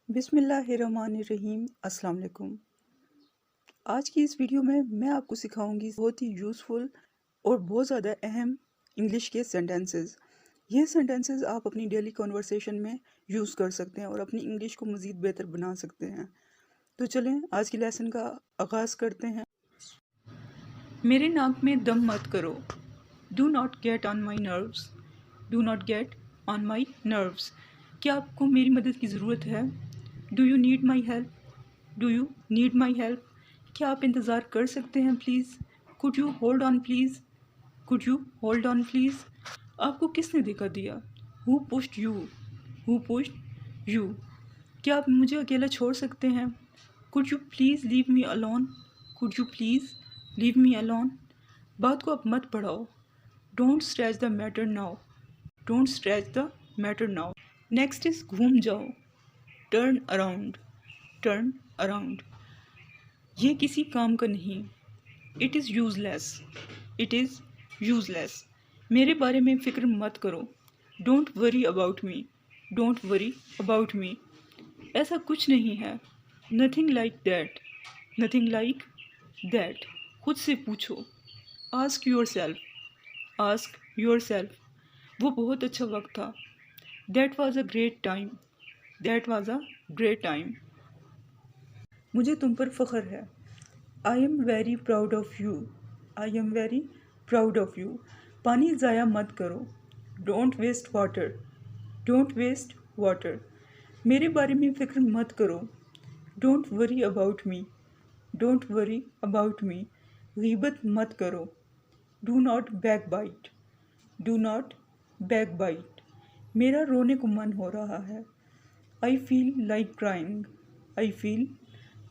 बिस्मिल्लाहिर्रहमानिर्रहीम। अस्सलाम वालेकुम। आज की इस वीडियो में मैं आपको सिखाऊंगी बहुत ही यूज़फुल और बहुत ज़्यादा अहम इंग्लिश के सेंटेंसेस। ये सेंटेंसेस आप अपनी डेली कन्वर्सेशन में यूज़ कर सकते हैं और अपनी इंग्लिश को मज़ीद बेहतर बना सकते हैं। तो चलें आज की लेसन का आगाज़ करते हैं। मेरे नाक में दम मत करो। Do not get on my nerves. Do not get on my nerves. क्या आपको मेरी मदद की ज़रूरत है? Do you need my help? Do you need my help? क्या आप इंतज़ार कर सकते हैं please? Could you hold on please? Could you hold on please? आपको किसने धोखा दिया? Who pushed you? Who pushed you? क्या आप मुझे अकेला छोड़ सकते हैं? Could you please leave me alone? Could you please leave me alone? बात को अब मत बढ़ाओ। Don't stretch the matter now. Don't stretch the matter now. Next is घूम जाओ। Turn around. Turn around. ये किसी काम का नहीं। It is useless. It is useless. मेरे बारे में फ़िक्र मत करो। Don't worry about me. Don't worry about मी। ऐसा कुछ नहीं है। Nothing like that. Nothing like that. खुद से पूछो। Ask yourself. Ask yourself. वो बहुत अच्छा वक्त था। That was a great time. That was a great time. मुझे तुम पर फ़ख्र है। I am very proud of you. I am very proud of you. पानी ज़ाया मत करो। Don't waste water. Don't waste water. मेरे बारे में फ़िक्र मत करो। Don't worry about me. Don't worry about me. गीबत मत करो। Do not back bite. Do not back bite. मेरा रोने को मन हो रहा है। I feel like crying. I feel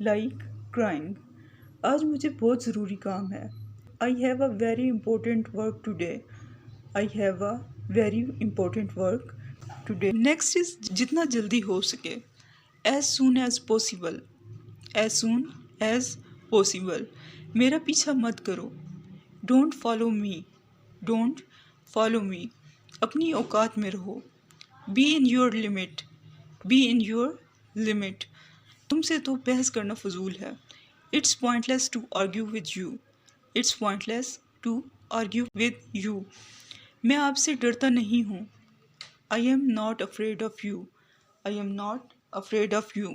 like crying. आज मुझे बहुत ज़रूरी काम है। I have a very important work today. I have a very important work today. Next is जितना जल्दी हो सके। As soon as possible. As soon as possible. मेरा पीछा मत करो। Don't follow me. Don't follow me. अपनी औकात में रहो। Be in your limit. B in your limit. तुमसे तो बहस करना फजूल है। It's pointless to argue with you. It's pointless to argue with you. मैं आपसे डरता नहीं हूँ। I am not afraid of you. I am not afraid of you.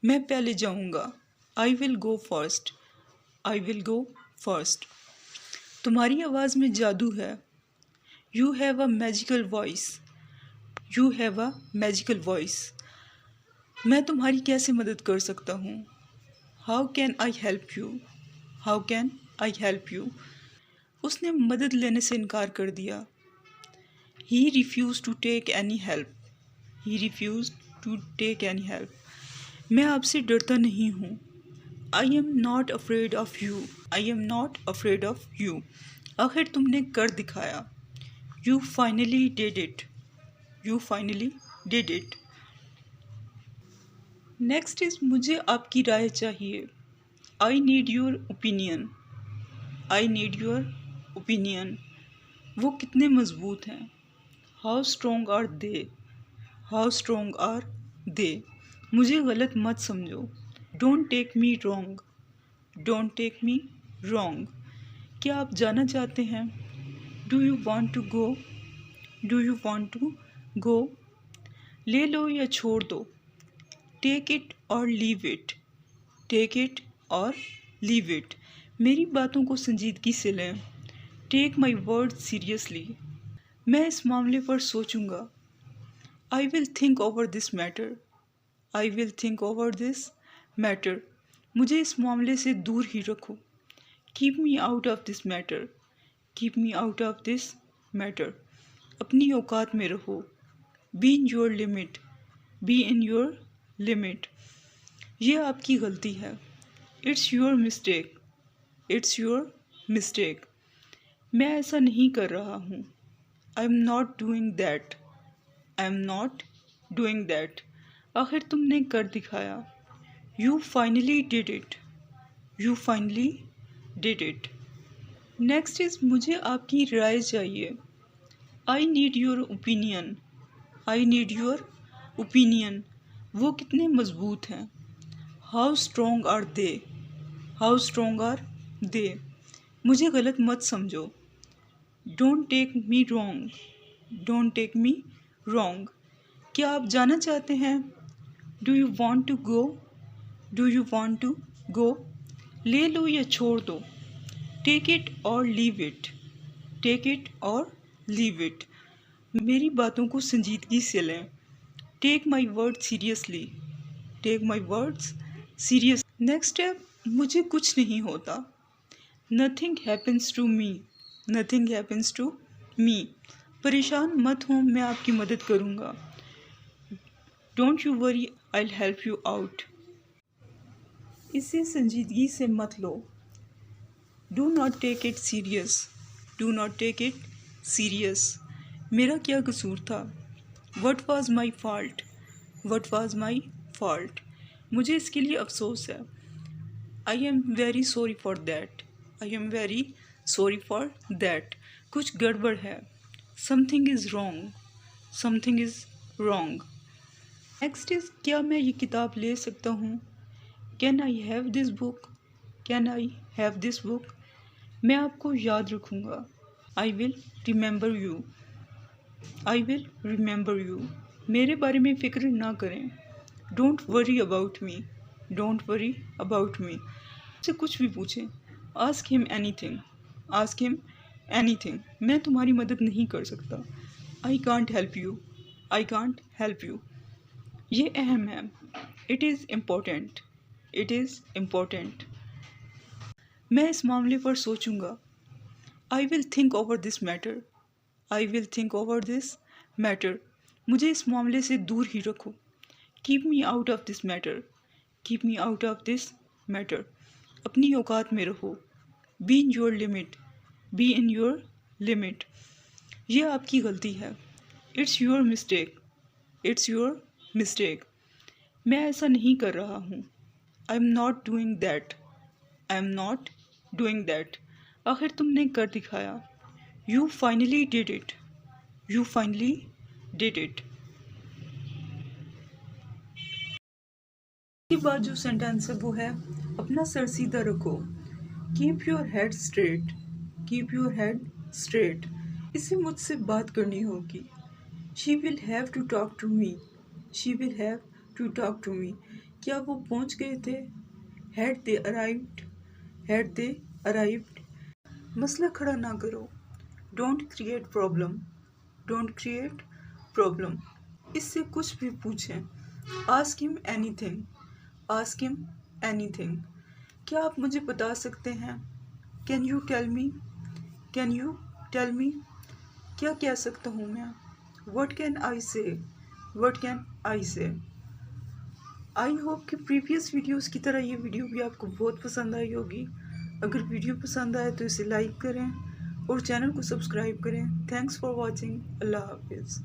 मैं पहले जाऊँगा। I will go first. I will go first. तुम्हारी आवाज़ में जादू है। You have a magical voice. You have a magical voice. मैं तुम्हारी कैसे मदद कर सकता हूँ? How can I help you? How can I help you? उसने मदद लेने से इनकार कर दिया। He refuse to take any help. He refuse to take any help. मैं आपसे डरता नहीं हूँ। I am not afraid of you. I am not afraid of you. आखिर तुमने कर दिखाया। You finally did it. You finally did it. Next is मुझे आपकी राय चाहिए। I need your opinion. I need your opinion. वो कितने मजबूत हैं? How strong are they? How strong are they? मुझे गलत मत समझो। Don't take me wrong. Don't take me wrong. क्या आप जाना चाहते हैं? Do you want to go? Do you want to go? ले लो या छोड़ दो। टेक इट और लीव इट। टेक इट और लीव इट। मेरी बातों को संजीदगी से लें। Take my word seriously. मैं इस मामले पर सोचूंगा। I will think over this matter. I will think over this matter. मुझे इस मामले से दूर ही रखो। Keep me out of this matter. Keep me out of this matter. अपनी औकात में रहो। Be in your limit. B in your limit. ये आपकी गलती है। It's your mistake. It's your mistake. मैं ऐसा नहीं कर रहा हूँ। I am not doing that. I am not doing that. आखिर तुमने कर दिखाया। You finally did it. You finally did it. Next is मुझे आपकी राय चाहिए। I need your opinion. I need your opinion. वो कितने मजबूत हैं। How strong are they, how strong are they. मुझे गलत मत समझो। Don't take me wrong, don't take me wrong. क्या आप जाना चाहते हैं? Do you want to go, do you want to go. ले लो या छोड़ दो। टेक इट और लीव इट, टेक इट और लीव इट। मेरी बातों को संजीदगी से लें। Take my word seriously, take my words serious. Next step, मुझे कुछ नहीं होता। Nothing happens to me, nothing happens to me. परेशान मत हो, मैं आपकी मदद करूँगा। Don't you worry, I will help you out. इसे संजीदगी से मत लो। Do not take it serious, do not take it serious. मेरा क्या कसूर था? What was my fault, what was my fault. मुझे इसके लिए अफसोस है। I am very sorry for that, I am very sorry for that. कुछ गड़बड़ है। Something is wrong, something is wrong. Next is, क्या मैं ये किताब ले सकता हूँ? Can I have this book, can I have this book. मैं आपको याद रखूँगा। I will remember you, I will remember you. मेरे बारे में फ़िक्र ना करें। Don't worry about me, don't worry about मी। मुझसे कुछ भी पूछें। Ask him anything, ask him anything. मैं तुम्हारी मदद नहीं कर सकता। I can't help you, I can't help you. ये अहम है। It is important, it is important. मैं इस मामले पर सोचूंगा। I will think over this matter, I will think over this matter. मुझे इस मामले से दूर ही रखो। Keep me out of this matter, keep me out of this matter. अपनी औकात में रहो। Be in your limit, B in your limit. ये आपकी गलती है। It's your mistake, it's your mistake. मैं ऐसा नहीं कर रहा हूँ। I am not doing that, I am not doing that. आखिर तुमने कर दिखाया। You finally did it, you finally did it. इसके बाद जो सेंटेंस है वो है, अपना सर सीधा रखो। Keep your head straight, keep your head straight. इसे मुझसे बात करनी होगी। She will have to talk to me, she will have to talk to me. क्या वो पहुंच गए थे? Had they arrived, had they arrived. मसला खड़ा ना करो। Don't create problem, don't create problem. इससे कुछ भी पूछें। Ask him anything, ask him anything. क्या आप मुझे बता सकते हैं? Can you tell me, can you tell me. क्या कह सकता हूँ मैं? वट कैन आई से, वट कैन आई से। आई होप कि प्रीवियस वीडियोस की तरह ये वीडियो भी आपको बहुत पसंद आई होगी। अगर वीडियो पसंद आए तो इसे लाइक करें और चैनल को सब्सक्राइब करें। Thanks for watching. अल्लाह हाफिज़।